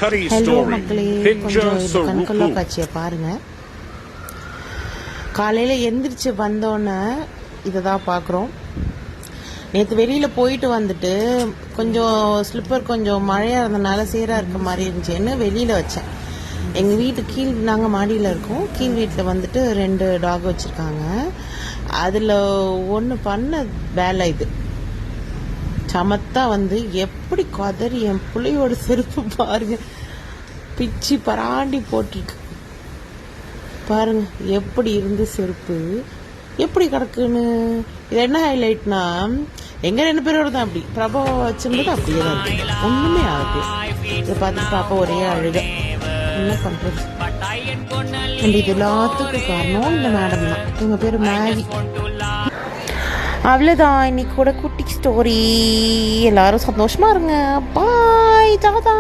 Hello மக்களே, கொஞ்சம் இந்த கண்கொள்ளா காட்சியை பாருங்க. காலையில் எந்திரிச்சு வந்தோன்னே இதை தான் பார்க்குறோம். நேற்று வெளியில் போயிட்டு வந்துட்டு கொஞ்சம் ஸ்லிப்பர் கொஞ்சம் மழையாக இருந்தனால சீராக இருக்க மாதிரி இருந்துச்சுன்னு வெளியில் வச்சேன். எங்கள் வீட்டு நாங்கள் மாடியில் இருக்கோம். கீழ் வீட்டில் வந்துட்டு 2 டாக் வச்சுருக்காங்க. அதில் ஒன்று பண்ண வேலை இது சமத்தா வந்து எப்படி கதறி என் பிள்ளையோட செருப்பு பாருங்க பிச்சு பராண்டி போட்டிருக்கு பாருங்க. எப்படி இருந்து செருப்பு எப்படி கிடக்குன்னு. இது என்ன ஹைலைட்னா, எங்க 2 பேரோட தான் அப்படி பிரபா வச்சிருந்தது அப்படியே தான் இருக்கு, ஒண்ணுமே ஆகுது. இதை பார்த்துட்டு பாப்பா ஒரே அழுக. என்ன பண்றது? இது எல்லாத்துக்கும் காரணம் இந்த மேடம் தான். இவங்க பேரு மேகி. அவ்வளோதான் இன்னைக்கு கூட குட்டி ஸ்டோரி. எல்லாரும் சந்தோஷமா இருங்க. பாய், டாடா.